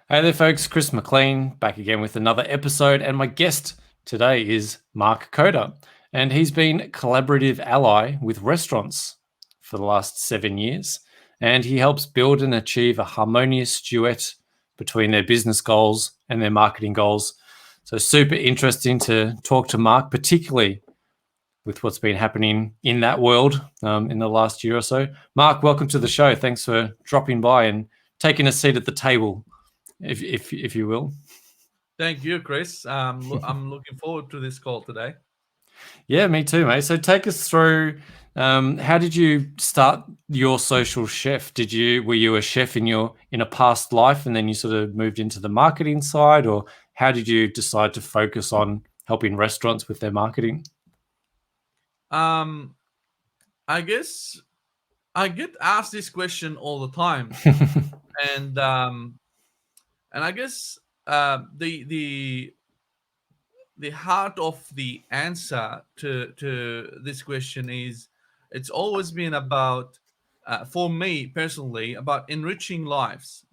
Hey there, folks. Chris McLean back again with another episode, and my guest today is Mark Khoder, and he's been a collaborative ally with restaurants for the last 7 years, and he helps build and achieve a harmonious duet between their business goals and their marketing goals. So super interesting to talk to Mark, particularly with what's been happening in that world in the last year or so. Mark, welcome to the show. Thanks for dropping by and taking a seat at the table, if you will. Thank you, Chris. I'm looking forward to this call today. Yeah, me too, mate. So take us through. How did you start your social chef? Were you a chef in a past life, and then you sort of moved into the marketing side, or how did you decide to focus on helping restaurants with their marketing? Um, I guess I get asked this question all the time, and I guess the heart of the answer to this question is it's always been about for me personally about enriching lives.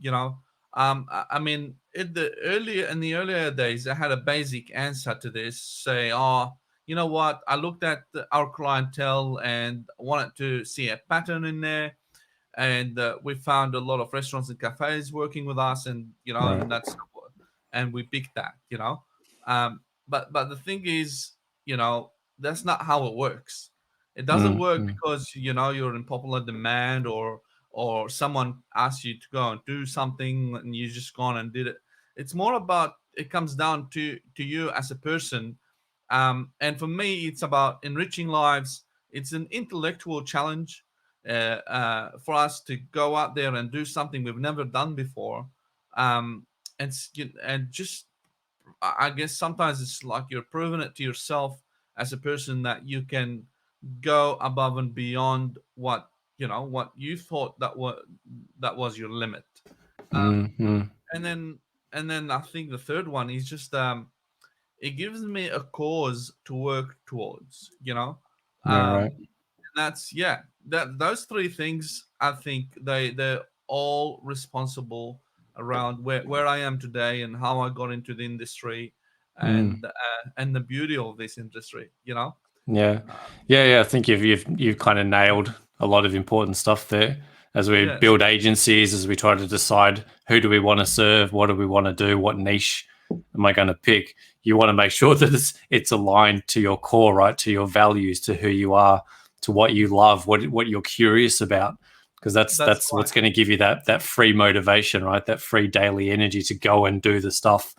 I mean, in the earlier days, I had a basic answer to this. Say, oh, you know what? I looked at our clientele and wanted to see a pattern in there, and we found a lot of restaurants and cafes working with us, and Right. and and we picked that. Um, but the thing is, that's not how it works. It doesn't Mm, work mm. because you're in popular demand, or someone asks you to go and do something and you just gone and did it. It's more about, it comes down to you as a person. And for me, it's about enriching lives. It's an intellectual challenge for us to go out there and do something we've never done before. um, and just, I guess sometimes it's like you're proving it to yourself as a person that you can go above and beyond what you thought that was your limit. Mm, mm. And then I think the third one is just, it gives me a cause to work towards. Yeah, right. That's, yeah, that those three things, I think they're all responsible around where I am today and how I got into the industry, Mm. and the beauty of this industry. Yeah, uh, yeah. I think you've kind of nailed a lot of important stuff there. As we yes, build agencies, as we try to decide who do we want to serve, what do we want to do, what niche am I going to pick, you want to make sure that it's aligned to your core, right, to your values, to who you are, to what you love, what you're curious about, because that's that's that's right. what's going to give you that free motivation, right, that free daily energy to go and do the stuff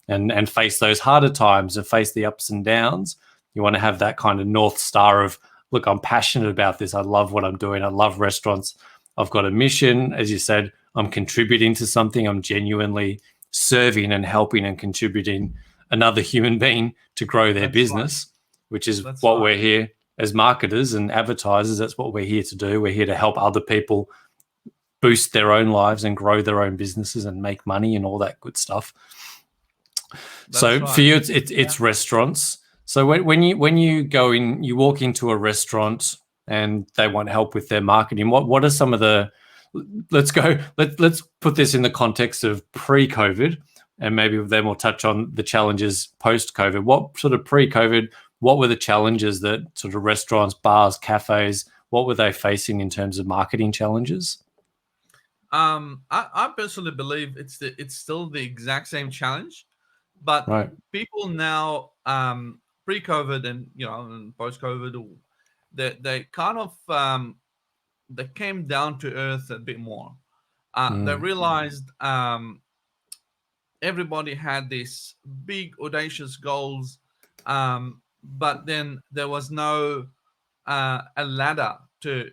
and face those harder times and face the ups and downs. You want to have that kind of North Star of, look, I'm passionate about this. I love what I'm doing. I love restaurants. I've got a mission. As you said, I'm contributing to something. I'm genuinely serving and helping and contributing another human being to grow their That's right. business, which is That's what right. we're here as marketers and advertisers. That's what we're here to do. We're here to help other people boost their own lives and grow their own businesses and make money and all that good stuff. That's So for right. you, it's restaurants. So when you go in, you walk into a restaurant and they want help with their marketing. What are some of the let's put this in the context of pre-COVID, and maybe then we'll touch on the challenges post-COVID. What sort of pre-COVID? What were the challenges that sort of restaurants, bars, cafes? What were they facing in terms of marketing challenges? I personally believe it's still the exact same challenge, but Right. people now, pre-COVID and and post-COVID, they kind of, they came down to earth a bit more. They Mm, realized, everybody had these big audacious goals, but then there was no a ladder to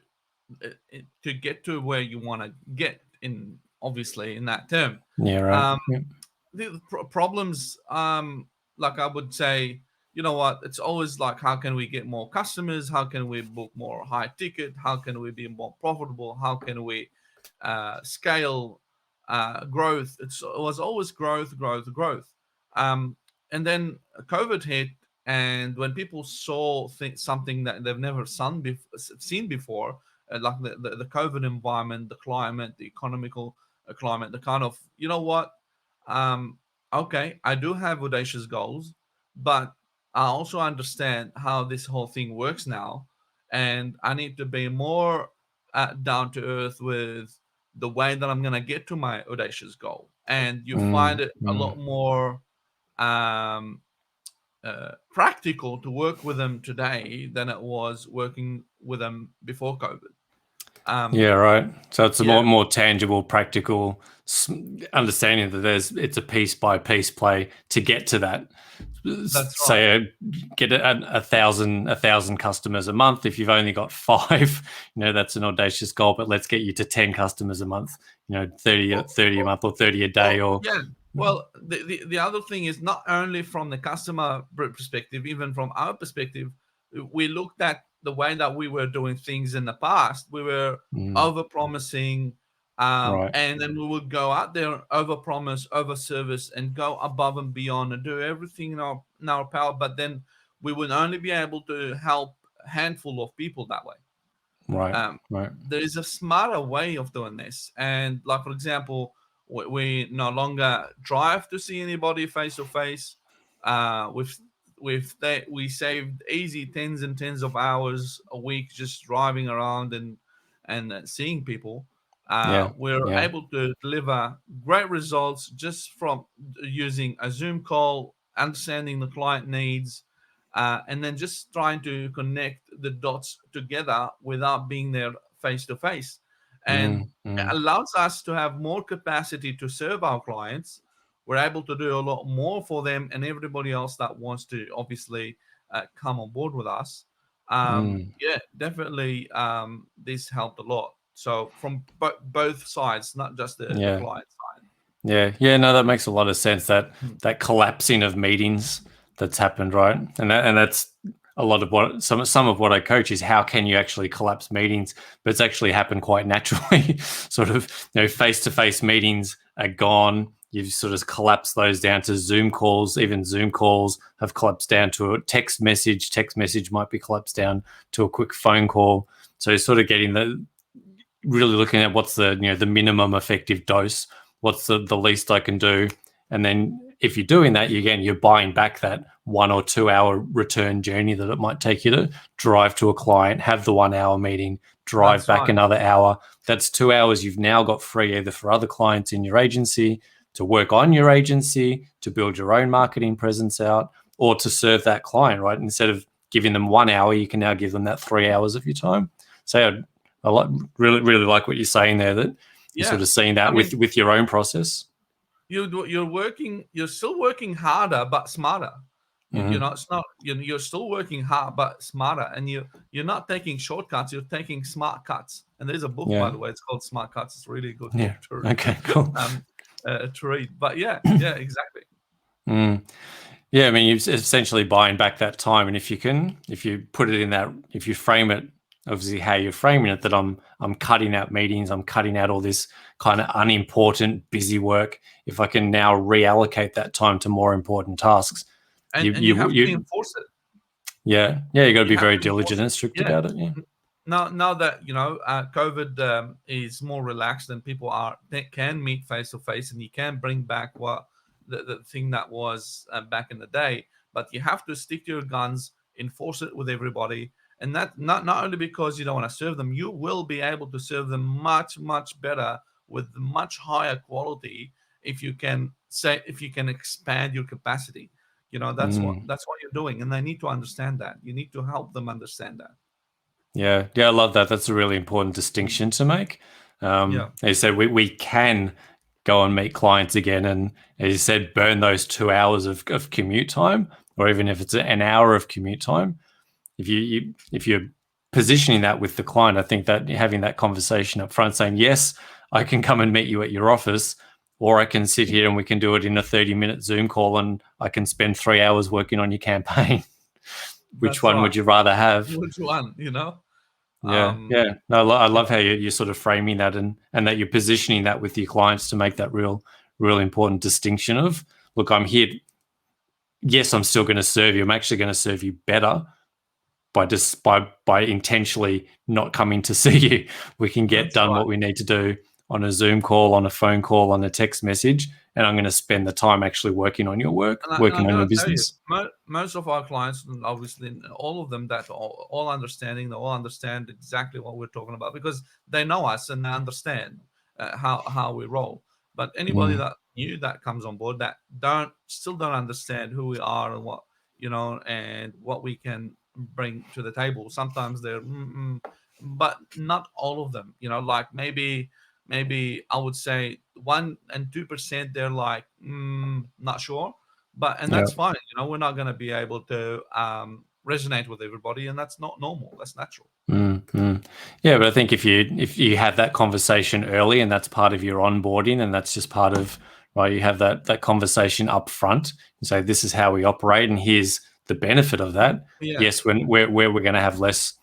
get to where you want to get, in obviously in that term. yeah. Right. um, Yeah. the problems, like I would say, you know what, it's always like, how can we get more customers, how can we book more high ticket, how can we be more profitable, how can we scale, growth. It was always growth. um, and then COVID hit, and when people saw something that they've never seen before, like the COVID environment, the climate, the economical climate, the kind of, you know what, Okay, I do have audacious goals, but I also understand how this whole thing works now, and I need to be more down to earth with the way that I'm gonna get to my audacious goal. And you find Mm, it a mm. lot more um, practical to work with them today than it was working with them before COVID. Yeah, Um, right. So it's a yeah, more tangible, practical understanding that it's a piece by piece play to get to that. that's right. Say get a thousand customers a month. If you've only got five, that's an audacious goal. But let's get you to 10 customers a month. 30, Well, 30 a month or 30 a day, Well, or yeah. Well, the other thing is not only from the customer perspective, even from our perspective, we looked at the way that we were doing things in the past. We were mm, over promising, right. and then we would go out there, over promise, over service, and go above and beyond and do everything in our power. But then we would only be able to help a handful of people that way. Right. um, Right. there is a smarter way of doing this. And like, for example, we no longer drive to see anybody face to face. With that, we saved easy tens and tens of hours a week just driving around and seeing people. Yeah. We're Yeah. able to deliver great results just from using a Zoom call, understanding the client needs, and then just trying to connect the dots together without being there face to face. And Mm, it mm. allows us to have more capacity to serve our clients. We're able to do a lot more for them and everybody else that wants to obviously come on board with us. Mm. Yeah, definitely. This helped a lot. So from both sides, not just the Yeah. client side. Yeah, yeah, no, that makes a lot of sense. That Mm. that collapsing of meetings that's happened, right? And that's a lot of what some of what I coach is how can you actually collapse meetings, but it's actually happened quite naturally. Sort of, face to face meetings are gone. You've sort of collapsed those down to Zoom calls. Even Zoom calls have collapsed down to a text message. Text message might be collapsed down to a quick phone call. So you're sort of getting the really looking at what's the minimum effective dose, what's the least I can do, and then if you're doing that, you're buying back that 1 or 2 hour return journey that it might take you to drive to a client, have the 1 hour meeting, drive That's back right. another hour. That's 2 hours you've now got free either for other clients in your agency, to work on your agency, to build your own marketing presence out, or to serve that client, right? Instead of giving them 1 hour, you can now give them that 3 hours of your time. So I like really like what you're saying there. That you're sort Yeah. of seeing I that mean, with your own process. you're still working harder but smarter. You Mm-hmm. know, it's not, you're still working hard but smarter, and you're not taking shortcuts, you're taking smart cuts. And there's a book, by Yeah. the way, it's called Smart Cuts. It's a really good Yeah. book to Okay. Cool. um to read. But yeah, exactly. Mm. Yeah. I mean, you're essentially buying back that time, and if you put it in that, if you frame it, obviously how you're framing it, that I'm cutting out meetings, I'm cutting out all this kind of unimportant busy work. If I can now reallocate that time to more important tasks, And you have to enforce it. yeah, you got to You be have very to enforce diligent it. and strict Yeah. about it. Yeah. Now that COVID is more relaxed and people they can meet face to face, and you can bring back what the thing that was back in the day, but you have to stick to your guns, enforce it with everybody. And that not only because you don't want to serve them, you will be able to serve them much better with much higher quality if you can expand your capacity. Mm. That's what you're doing, and they need to understand that. You need to help them understand that. Yeah, yeah, I love that. That's a really important distinction to make. Yeah. As you said, we can go and meet clients again, and as you said, burn those 2 hours of commute time, or even if it's an hour of commute time. If you're positioning that with the client, I think that having that conversation up front, saying yes, I can come and meet you at your office, or I can sit here and we can do it in a 30-minute Zoom call, and I can spend 3 hours working on your campaign. Which That's one right. would you rather have? Which one, you know? Yeah, Um, yeah. No, I yeah, love how you're sort of framing that, and that you're positioning that with your clients to make that real important distinction of, look, I'm here. Yes, I'm still going to serve you. I'm actually going to serve you better by intentionally not coming to see you. We can get that's done right. what we need to do on a Zoom call, on a phone call, on a text message, and I'm going to spend the time actually working on your work, And working I'm on your gonna tell you, business. most of our clients, and obviously all of them, that all understanding, they all understand exactly what we're talking about because they know us and they understand how we roll. But anybody Mm, that new that comes on board that don't understand who we are and what and what we can bring to the table. Sometimes they're, but not all of them. Like maybe I would say 1% and 2% they're like, not sure, and yeah. that's fine. We're not going to be able to resonate with everybody, and that's not normal. That's natural. Yeah, but I think if you have that conversation early, and that's part of your onboarding, and that's just part of right, you have that conversation up front and say this is how we operate, and here's the benefit of that. Yeah, Yes, when we're going to have less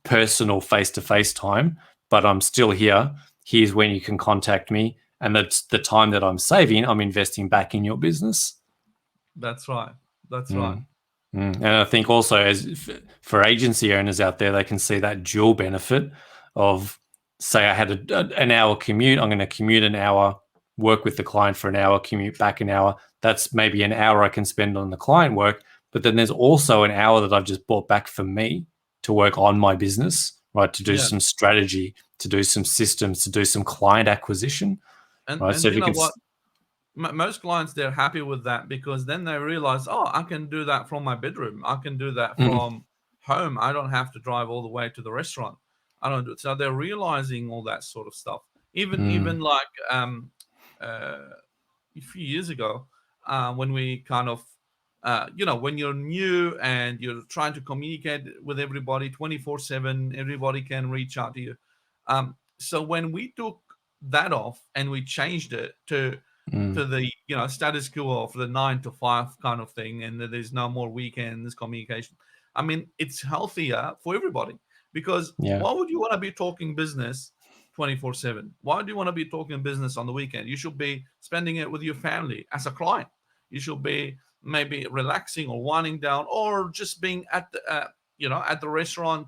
personal face to face time, but I'm still here. Here's when you can contact me, and that's the time that I'm saving. I'm investing back in your business. that's right. That's right. Mm. And I think also, for agency owners out there, they can see that dual benefit of, say, I had an hour commute. I'm going to commute an hour, work with the client for an hour, commute back an hour. That's maybe an hour I can spend on the client work. But then there's also an hour that I've just brought back for me to work on my business, right? To do Yeah, some strategy, to do some systems, to do some client acquisition, right? So and if you you know can, what? Most clients, they're happy with that because then they realize, oh, I can do that from my bedroom. I can do that mm, from home. I don't have to drive all the way to the restaurant. I don't do it. So they're realizing all that sort of stuff. Even mm, like uh, a few years ago, when we kind of, when you're new and you're trying to communicate with everybody 24/7, everybody can reach out to you. So when we took that off and we changed it to mm, the status quo of the 9 to 5 kind of thing, and that there's no more weekends communication. I mean, it's healthier for everybody because yeah, why would you want to be talking business 24/7? Why do you want to be talking business on the weekend? You should be spending it with your family as a client. You should be maybe relaxing or winding down, or just being at the at the restaurant,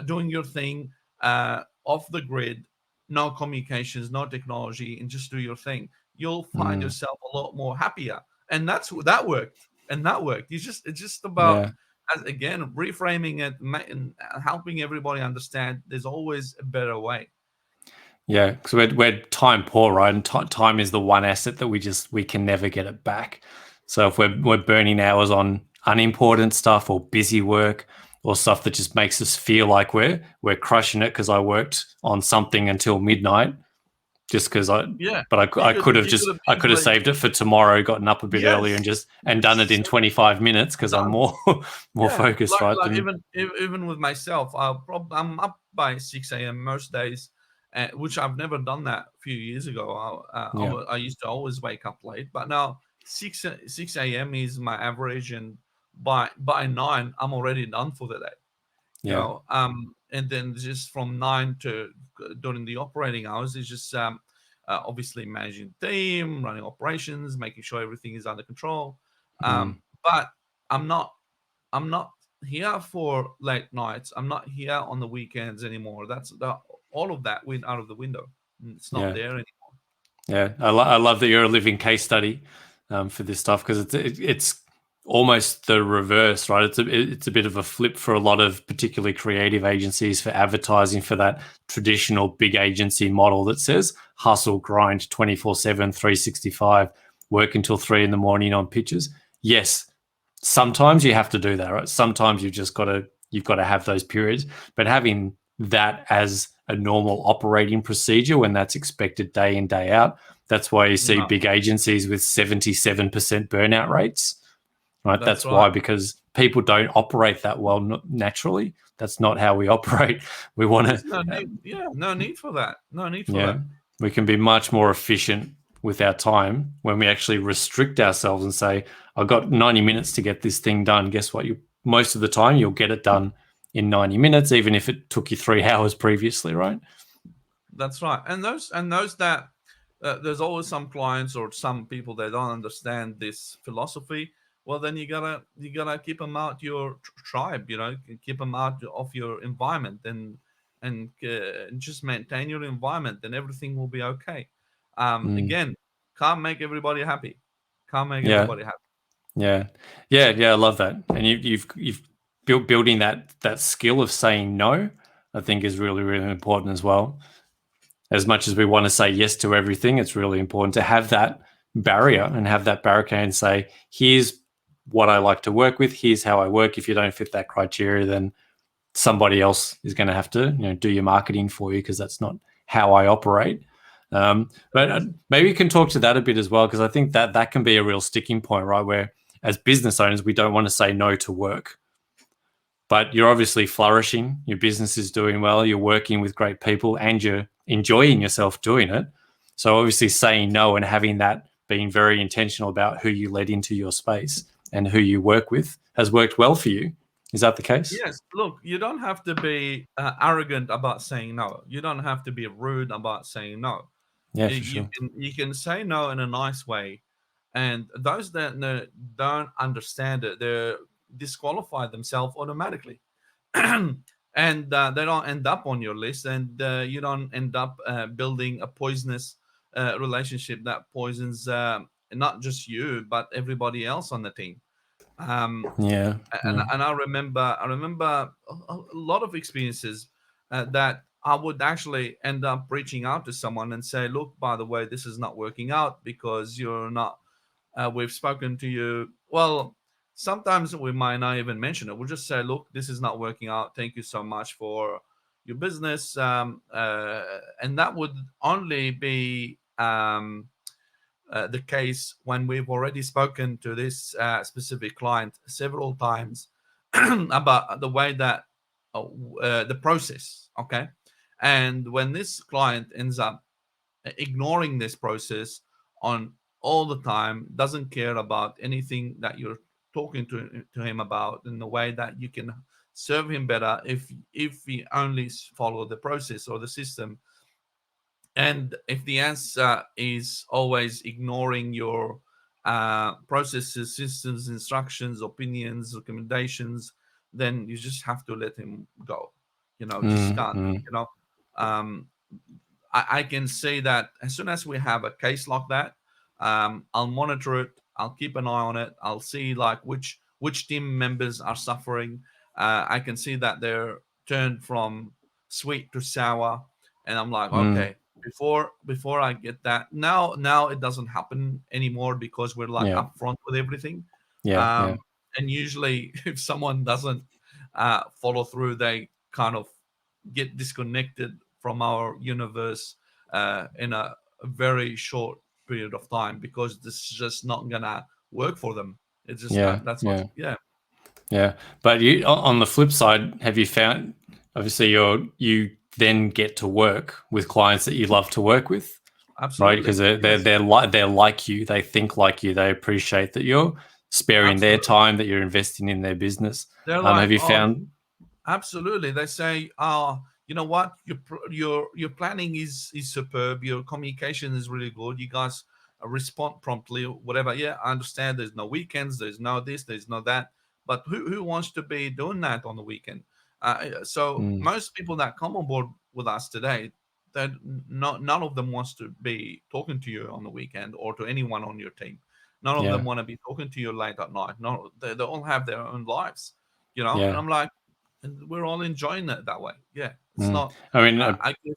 doing your thing, off the grid, no communications, no technology, and just do your thing. You'll find mm, yourself a lot more happier, and that worked, and that worked. It's just about, yeah. as again, reframing it and helping everybody understand there's always a better way. Yeah, because we're time poor, right? And time is the one asset that we can never get it back. So if we're burning hours on unimportant stuff or busy work or stuff that just makes us feel like we're crushing it because I worked on something until midnight, just because Yeah, I could have you could just have I could have easily, saved it for tomorrow, gotten up a bit earlier and yes, just and done it yes, in 25 minutes because I'm done. more more Yeah, focused, right? like Than even with myself, I'm up by 6 a.m. most days, which I've never done that a few years ago. yeah, I used to always wake up late, but now 6 a.m. is my average, and by 9 I'm already done for the day. yeah, And then just from 9 to during the operating hours is just obviously managing the team, running operations, making sure everything is under control. mm, But I'm not I'm not here for late nights. I'm not here on the weekends anymore. All of that went out of the window. It's not yeah. there anymore. Yeah, I love that you're a living case study for this stuff because it's almost the reverse, right? It's a bit of a flip for a lot of particularly creative agencies for advertising for that traditional big agency model that says hustle, grind 24/7, 365, work until 3 in the morning on pitches. Yes, sometimes you have to do that, right? Sometimes you've got to have those periods, but having that as a normal operating procedure when that's expected day in day out, that's why you see No, big agencies with 77% burnout rates, right? that's That's why, right. because people don't operate that well naturally. That's not how we operate. We want There's to no need. Yeah, no need for that. No need for yeah, that. we can be much more efficient with our time when we actually restrict ourselves and say, I've got 90 minutes to get this thing done. Guess what? You most of the time you'll get it done in 90 minutes, even if it took you 3 hours previously, right? That's right. And those that there's always some clients or some people that don't understand this philosophy. Well, then you gotta keep them out your tribe. Keep them out of your environment, and just maintain your environment, then everything will be okay. Mm. Again, can't make everybody happy. Can't make Yeah. everybody happy. Yeah. Yeah. I love that. And you've building that skill of saying no, I think is really, really important as well. As much as we want to say yes to everything, it's really important to have that barrier and have that barricade and say, here's what I like to work with. Here's how I work. If you don't fit that criteria, then somebody else is going to have to, do your marketing for you, because that's not how I operate. But maybe you can talk to that a bit as well, because I think that can be a real sticking point, right? Where as business owners, we don't want to say no to work, but you're obviously flourishing. Your business is doing well. You're working with great people and you're enjoying yourself doing it. So obviously saying no and having that, being very intentional about who you let into your space and who you work with, has worked well for you. Is that the case? Yes, look, you don't have to be arrogant about saying no. You don't have to be rude about saying no. Yeah, for You sure. can say no in a nice way, and those that don't understand it, they disqualify themselves automatically, and they don't end up on your list, and you don't end up building a poisonous relationship that poisons not just you but everybody else on the team. Um, Yeah, yeah. and I remember a lot of experiences that I would actually end up reaching out to someone and say, look, by the way, this is not working out because you're not. We've spoken to you. Well, sometimes we might not even mention it. We'll just say, look, this is not working out. Thank you so much for your business, and that would only be the case when we've already spoken to this specific client several times about the way that the process, okay, and when this client ends up ignoring this process on all the time, doesn't care about anything that you're talking to him about, in the way that you can serve him better if we only follow the process or the system. And if the answer is always ignoring your processes, systems, instructions, opinions, recommendations, then you just have to let him go. Just Mm, can't. mm. You know, um, I can say that as soon as we have a case like that, I'll monitor it. I'll keep an eye on it. I'll see like which team members are suffering. I can see that they're turned from sweet to sour, and I'm like, Mm. okay, before I get that. Now it doesn't happen anymore because we're like Yeah, upfront with everything. yeah, yeah, Um, and usually, if someone doesn't follow through, they kind of get disconnected from our universe in a very short period of time because this is just not gonna work for them. It's just yeah, not. That's what. yeah, Yeah, yeah. But on the flip side, have you found, obviously you then get to work with clients that you love to work with, right? Because absolutely. they're Yes, they're like you, they think like you, they appreciate that you're sparing their absolutely. time, that you're investing in their business. They're like, Have you oh, found? absolutely. They say, "Oh, you know what? Your planning is superb. Your communication is really good. You guys respond promptly, whatever." Yeah, I understand. There's no weekends. There's no this. There's no that. But who wants to be doing that on the weekend? So Mm, most people that come on board with us today, that none of them wants to be talking to you on the weekend or to anyone on your team. None of them yeah, want to be talking to you late at night. No, they all have their own lives, and yeah. I'm like, and we're all enjoying it that way. Yeah, it's Mm. not. I mean, I guess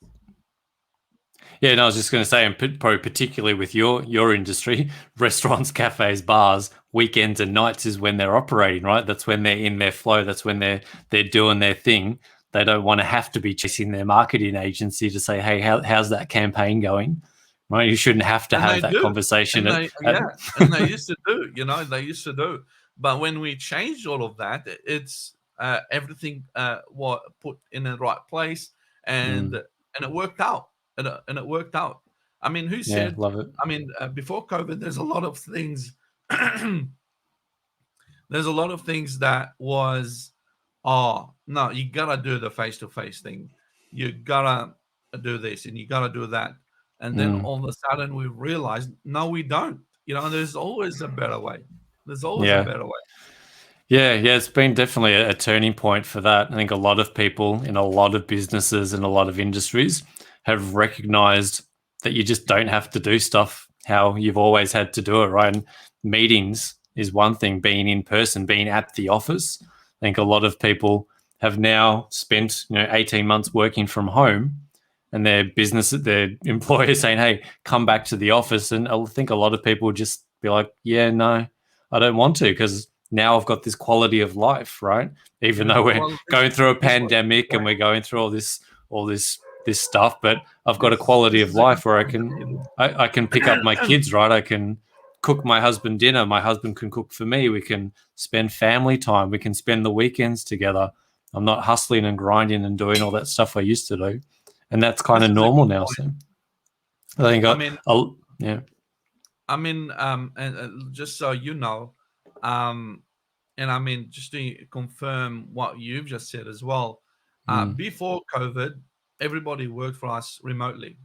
yeah, no, I was just going to say, and probably particularly with your industry, restaurants, cafes, bars, weekends and nights is when they're operating, right? That's when they're in their flow. That's when they're doing their thing. They don't want to have to be chasing their marketing agency to say, "Hey, how's that campaign going?" Right? You shouldn't have to and have they that do, conversation and at, they at yeah, and they used to do. They used to do. But when we changed all of that, it's everything was put in the right place, mm, and it worked out, and it worked out. I mean, who yeah, said? love it. I mean, before COVID, there's a lot of things. There's a lot of things that was, oh no, you gotta do the face to face thing, you gotta do this and you gotta do that, and then Mm, all of a sudden we realized no, we don't. There's always a better way. There's always a yeah. better way. Yeah, it's been definitely a turning point for that. I think a lot of people in a lot of businesses and a lot of industries have recognized that you just don't have to do stuff how you've always had to do it, right? And meetings is one thing, being in person, being at the office. I think a lot of people have now spent, 18 months working from home, and their employers saying, "Hey, come back to the office." And I think a lot of people would just be like, "Yeah, no, I don't want to, because now I've got this quality of life," right? Even though Yeah. we're Well, going through a this was the pandemic and point. we're going through all this stuff, but I've got a This quality of is a good life where I point, can I can pick up my kids, right? I can cook my husband dinner. My husband can cook for me. We can spend family time. We can spend the weekends together. I'm not hustling and grinding and doing all that stuff I used to do, and that's kind this of is a normal good now. point. So I think I mean, yeah, and just so you know, um, and I mean, just to confirm what you've just said as well, mm, before COVID, everybody worked for us remotely.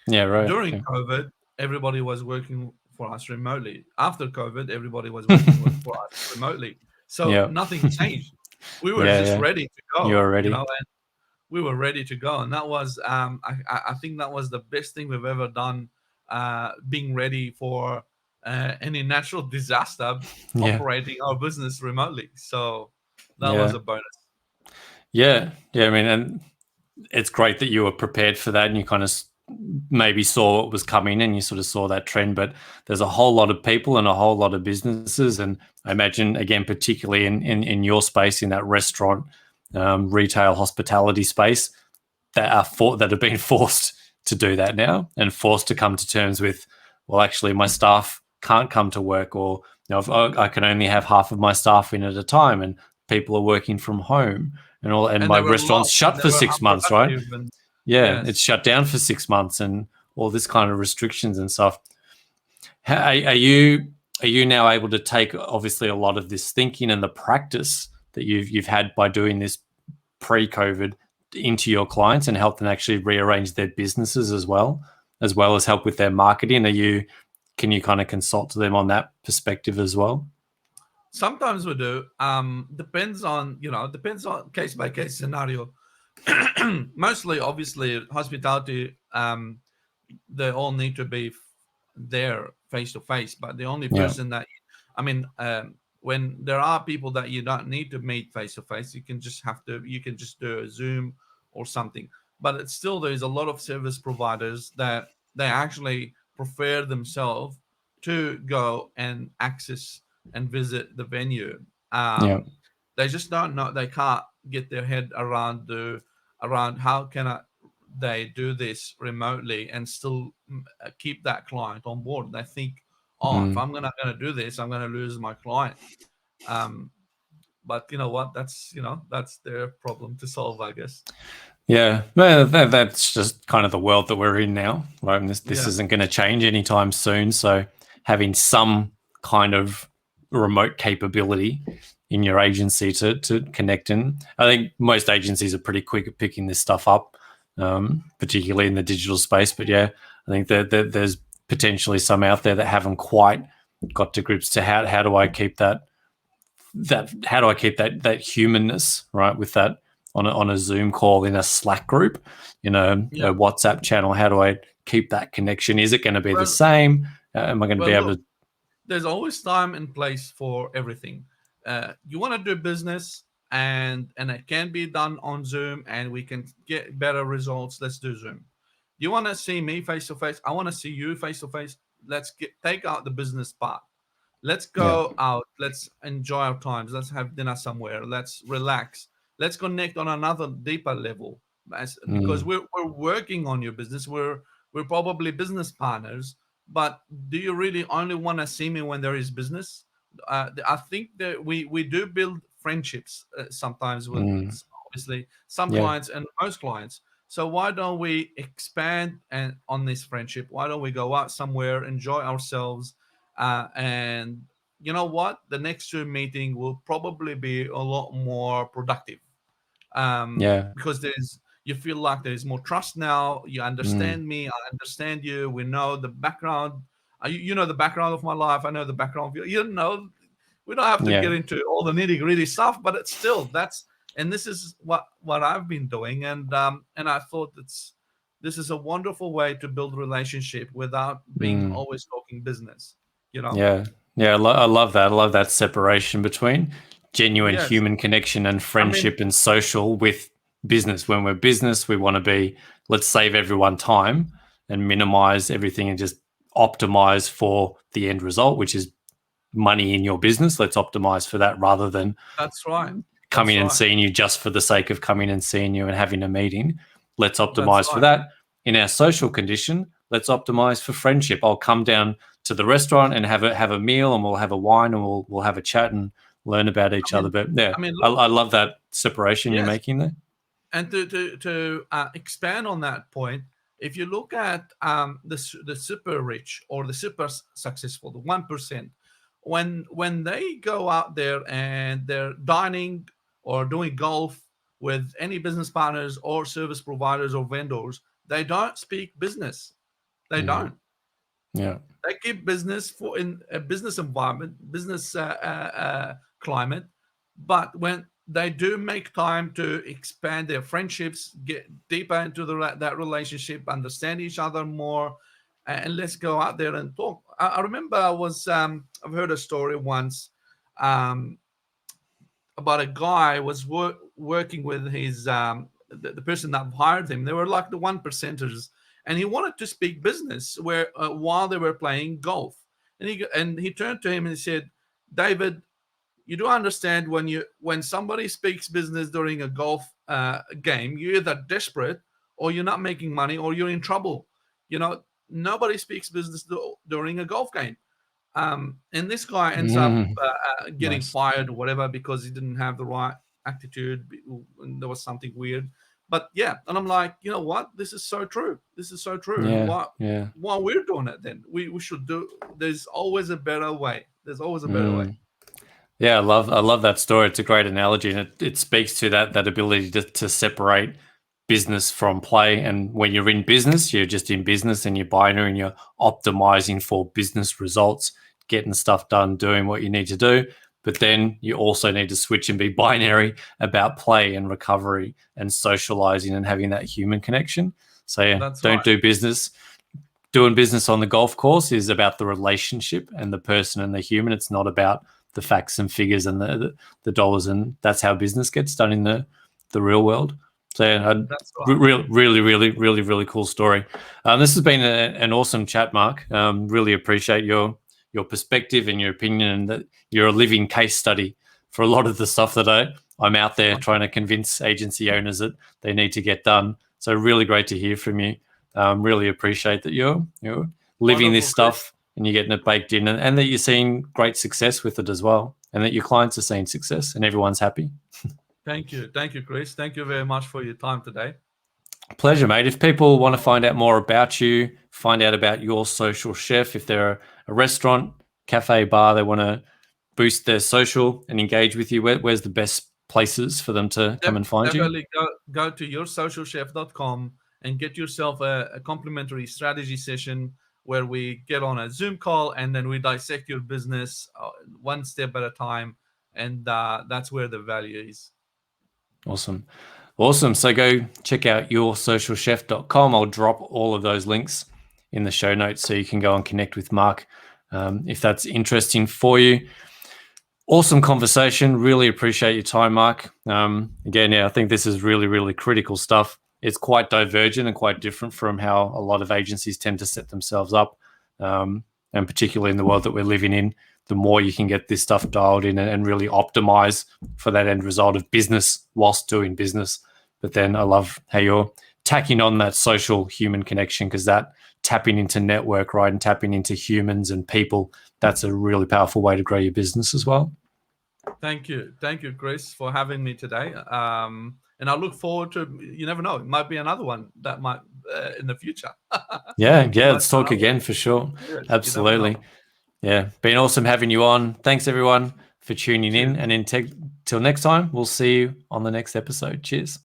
yeah, right, During okay, COVID, everybody was working for us remotely. After COVID, everybody was working for us remotely. So yeah, nothing changed. We were just yeah. ready to You're go, ready. and we were ready to go. And that was, I think that was the best thing we've ever done, being ready for any natural disaster, Yeah, operating our business remotely. So that was yeah, a bonus. yeah. I mean, and it's great that you were prepared for that and you kind of maybe saw what was coming and you sort of saw that trend. But there's a whole lot of people and a whole lot of businesses, and I imagine, again, particularly in your space, in that restaurant, retail, hospitality space, that have been forced to do that now and forced to come to terms with, well, actually, my staff can't come to work, or if I can only have half of my staff in at a time, and people are working from home, and And my they were restaurant's lost and shut they for were 6 months, right? unproductive. And Yeah, it's yes. shut down for 6 months, and all this kind of restrictions and stuff. Are you now able to take, obviously, a lot of this thinking and the practice that you've had by doing this pre-COVID into your clients and help them actually rearrange their businesses as well as help with their marketing? Can you kind of consult to them on that perspective as well? Sometimes we do. Depends on case by case scenario. Mostly, obviously, hospitality. They all need to be there face to face. But the only Yeah. person that, I mean, when there are people that you don't need to meet face to face, you can just do a Zoom or something. But it's still, there's a lot of service providers that they actually prefer themselves to go and access and visit the venue. Yeah. They just don't know. They can't get their head around how can they do this remotely and still keep that client on board. They think, oh, if Mm. I'm gonna do this, I'm gonna lose my client. Um, but you know what? That's their problem to solve, I guess. Yeah, well, that's just kind of the world that we're in now, right? And this Yeah. isn't going to change anytime soon. So having some kind of remote capability in your agency to connect in, I think most agencies are pretty quick at picking this stuff up, particularly in the digital space. But yeah, I think that there's potentially some out there that haven't quite got to grips to how do I keep that humanness, right, with that on a Zoom call, in a Slack group, Yeah. a WhatsApp channel. How do I keep that connection? Is it going to be the Well, same? Am I going to be able look, to? there's always time and place for everything. You want to do business, and it can be done on Zoom, and we can get better results. Let's do Zoom. You want to see me face to face? I want to see you face to face. Take out the business part. Let's Yeah. go out. Let's enjoy our times. Let's have dinner somewhere. Let's relax. Let's connect on another deeper level. Because Mm, we're working on your business. We're probably business partners. But do you really only want to see me when there is business? I think that we do build friendships sometimes with, mm, obviously, some yeah. clients and most clients. So why don't we expand and on this friendship? Why don't we go out somewhere, enjoy ourselves, and you know what? The next Zoom meeting will probably be a lot more productive, Yeah. because there's you feel like there's more trust now. You Mm, understand me, I understand you. We know the background. You know the background of my life. I know the background of you. You know, We don't have to Yeah. get into all the nitty gritty stuff, but it's still and this is what I've been doing, and I thought this is a wonderful way to build relationship without being Mm. always talking business. You know? Yeah. Yeah. I love that. I love that separation between genuine Yes. human connection and I mean, friendship and social with business. When we're business, we want to be, let's save everyone time and minimize everything and just optimize for the end result, which is money in your business. Let's optimize for that rather than that's right. That's coming and right. seeing you just for the sake of coming and seeing you and having a meeting. Let's That's optimize for right. that. In our social condition, let's optimize for friendship. I'll come down to the restaurant and have a meal, and we'll have a wine, and we'll have a chat and learn about each other. But yeah, I mean, I love that separation you're yes. making there. And to expand on that point, if you look at the super rich or the super successful, the 1%, when they go out there and they're dining or doing golf with any business partners or service providers or vendors, they don't speak business. They Mm. don't. Yeah. They keep business for in a business environment, business climate. But when they do make time to expand their friendships, get deeper into that relationship, understand each other more, and let's go out there and talk. I remember I've heard a story once um, about a guy was working with his the person that hired him. They were like the 1%ers, and he wanted to speak business where while they were playing golf. And he turned to him and he said, "David, you do understand when somebody speaks business during a golf game, you're either desperate or you're not making money or you're in trouble. You know, nobody speaks business during a golf game." And this guy ends up Mm. getting Nice. fired or whatever because he didn't have the right attitude. And there was something weird. But yeah, and I'm like, you know what? This is so true. This is so true. And Yeah. Yeah. why we're doing it then? We should do. There's always a better way. There's always a better way. Mm. Yeah, I love that story. It's a great analogy, and it speaks to that ability to separate business from play. And when you're in business, you're just in business and you're binary and you're optimizing for business results, getting stuff done, doing what you need to do. But then you also need to switch and be binary about play and recovery and socializing and having that human connection. So yeah, That's don't right. do business. Doing business on the golf course is about the relationship and the person and the human. It's not about the facts and figures and the dollars, and that's how business gets done in the real world. So yeah, That's right. really cool story. This has been an awesome chat, Mark. Really appreciate your perspective and your opinion, and that you're a living case study for a lot of the stuff that I'm out there trying to convince agency owners that they need to get done. So really great to hear from you. Really appreciate that you're living this Wonderful, Chris. stuff and you're getting it baked in, and that you're seeing great success with it as well, and that your clients are seeing success and everyone's happy. Thank you, Chris. Thank you very much for your time today. Pleasure, mate. If people want to find out more about you, find out about your social chef, if they're a restaurant, cafe, bar, they want to boost their social and engage with you, where's the best places for them to come and find you? Definitely go to yoursocialchef.com and get yourself a complimentary strategy session where we get on a Zoom call and then we dissect your business one step at a time. And that's where the value is. Awesome. Awesome. So go check out yoursocialchef.com. I'll drop all of those links in the show notes so you can go and connect with Mark if that's interesting for you. Awesome conversation. Really appreciate your time, Mark. Again, yeah, I think this is really critical stuff. It's quite divergent and quite different from how a lot of agencies tend to set themselves up, and particularly in the world that we're living in. The more you can get this stuff dialed in and really optimize for that end result of business whilst doing business. But then I love how you're tacking on that social human connection, because that tapping into network, right, and tapping into humans and people, that's a really powerful way to grow your business as well. Thank you, Chris, for having me today. And I look forward to. You never know; it might be another one that might in the future. Yeah, We might let's do talk another one. again for sure. Yes, you never Absolutely. know. Yeah, been awesome having you on. Thanks everyone for tuning in, Cheers. and till next time, we'll see you on the next episode. Cheers.